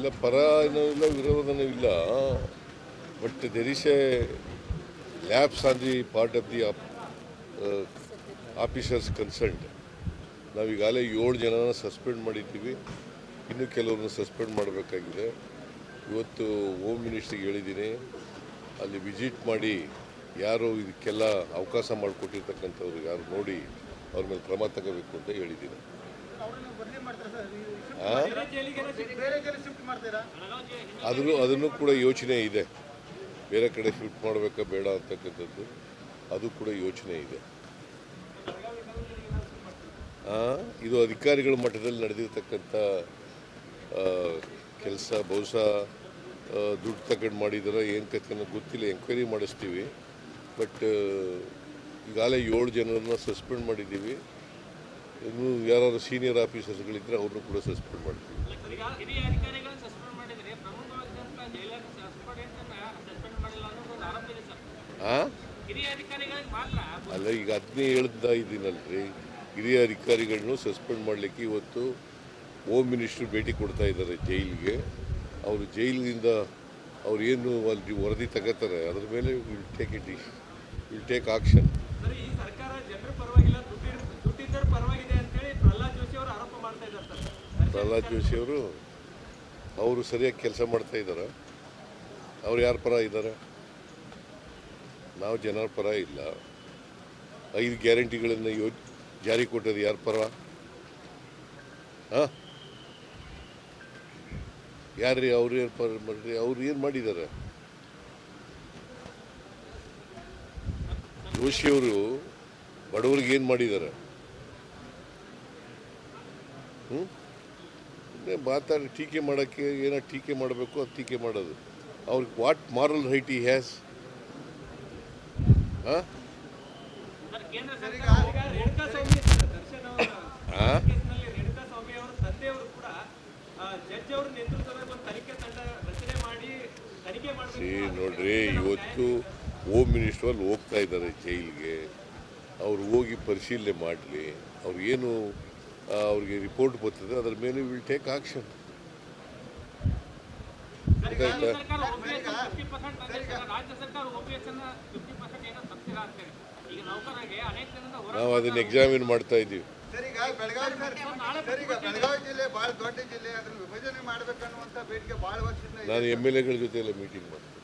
ಇಲ್ಲ, ಪರ ಏನೂ ಇಲ್ಲ, ವಿರೋಧನೂ ಇಲ್ಲ. But there is a labs on the part of the officers concerned. ನಾವೀಗಾಗಲೇ 7 ಜನನ ಸಸ್ಪೆಂಡ್ ಮಾಡಿದ್ದೀವಿ. ಇನ್ನೂ ಕೆಲವ್ರನ್ನ ಸಸ್ಪೆಂಡ್ ಮಾಡಬೇಕಾಗಿದೆ. ಇವತ್ತು ಹೋಮ್ ಮಿನಿಸ್ಟ್ರಿಗೆ ಹೇಳಿದ್ದೀನಿ, ಅಲ್ಲಿ ವಿಸಿಟ್ ಮಾಡಿ ಯಾರು ಇದಕ್ಕೆಲ್ಲ ಅವಕಾಶ ಮಾಡಿಕೊಟ್ಟಿರ್ತಕ್ಕಂಥವ್ರು ಯಾರು ನೋಡಿ ಅವ್ರ ಮೇಲೆ ಕ್ರಮ ತಗೋಬೇಕು ಅಂತ ಹೇಳಿದ್ದೀನಿ. ಅದನ್ನು ಕೂಡ ಯೋಚನೆ ಇದೆ, ಬೇರೆ ಕಡೆ ಶಿಫ್ಟ್ ಮಾಡಬೇಕಾ ಬೇಡ ಅಂತಕ್ಕಂಥದ್ದು ಅದು ಕೂಡ ಯೋಚನೆ ಇದೆ. ಇದು ಅಧಿಕಾರಿಗಳ ಮಟ್ಟದಲ್ಲಿ ನಡೆದಿರ್ತಕ್ಕಂಥ ಕೆಲಸ. ಬಹುಶಃ ದುಡ್ಡು ತಗೊಂಡು ಮಾಡಿದಾರ ಏನು ಕಥೆ ಗೊತ್ತಿಲ್ಲ, ಎಂಕ್ವೈರಿ ಮಾಡಿಸ್ತೀವಿ. ಬಟ್ ಈಗಾಗಲೇ 7 ಜನರನ್ನ ಸಸ್ಪೆಂಡ್ ಮಾಡಿದ್ದೀವಿ. ಇನ್ನು ಯಾರು ಸೀನಿಯರ್ ಆಫೀಸರ್ಸ್ಗಳಿದ್ರೆ ಅವ್ರನ್ನೂ ಕೂಡ ಸಸ್ಪೆಂಡ್ ಮಾಡ್ತೀವಿ. ಅಲ್ಲ, ಈಗ ಅದನ್ನೇ ಹೇಳ್ತಾ ಇದ್ದೀನಲ್ರಿ, ಹಿರಿಯ ಅಧಿಕಾರಿಗಳನ್ನು ಸಸ್ಪೆಂಡ್ ಮಾಡಲಿಕ್ಕೆ ಇವತ್ತು ಹೋಮ್ ಮಿನಿಸ್ಟ್ರು ಭೇಟಿ ಕೊಡ್ತಾ ಇದ್ದಾರೆ ಜೈಲಿಗೆ. ಅವರು ಜೈಲಿನಿಂದ ಅವ್ರು ಏನು ಅಲ್ಲಿ ವರದಿ ತಗೋತಾರೆ ಅದ್ರ ಮೇಲೆ will take action. Prahlad Joshi ಅವರು ಸರಿಯಾಗಿ ಕೆಲಸ ಮಾಡ್ತಾ ಇದ್ದಾರೆ. ಅವ್ರು ಯಾರ ಪರ ಇದ್ದಾರೆ? ನಾವು ಜನರ ಪರ ಇಲ್ಲ. 5 ಗ್ಯಾರಂಟಿಗಳನ್ನು ಜಾರಿ ಕೊಟ್ಟದ್ದು ಯಾರ ಪರ? ಯಾರ್ರೀ? ಅವ್ರು ಏನು ಪರ ಮಾಡ್ರಿ? ಅವ್ರು ಏನು ಮಾಡಿದ್ದಾರೆ? ಜೋಶಿಯವರು ಬಡವರಿಗೆ ಏನು ಮಾಡಿದ್ದಾರೆ? ಮಾತಾಡಿ ಟೀಕೆ ಮಾಡೋಕ್ಕೆ ಏನೋ ಟೀಕೆ ಮಾಡಬೇಕು, ಅದು ಟೀಕೆ ಮಾಡೋದು. ಅವ್ರಿಗೆ ವಾಟ್ ಮಾರಲ್ ರೈಟ್ ಈ ಹ್ಯಾಸ್? ನೋಡ್ರಿ, ಇವತ್ತು ಹೋಮ್ ಮಿನಿಸ್ಟರ್ ಅಲ್ಲಿ ಹೋಗ್ತಾ ಇದ್ದಾರೆ ಜೈಲಿಗೆ. ಅವ್ರು ಹೋಗಿ ಪರಿಶೀಲನೆ ಮಾಡಲಿ. ಅವ್ರು ಏನು ಅವ್ರಿಗೆ ರಿಪೋರ್ಟ್ ಬರ್ತದೆ ಅದರ ಮೇಲೆ ವಿಲ್ ಟೇಕ್ ಆಕ್ಷನ್. ನಾವು ಅದನ್ನ ಎಕ್ಸಾಮಿನ್ ಮಾಡ್ತಾ ಇದ್ದೀವಿ. ನಾನು MLA ಗಳ ಜೊತೆ ಎಲ್ಲ ಮೀಟಿಂಗ್ ಮಾಡ್ತೀನಿ.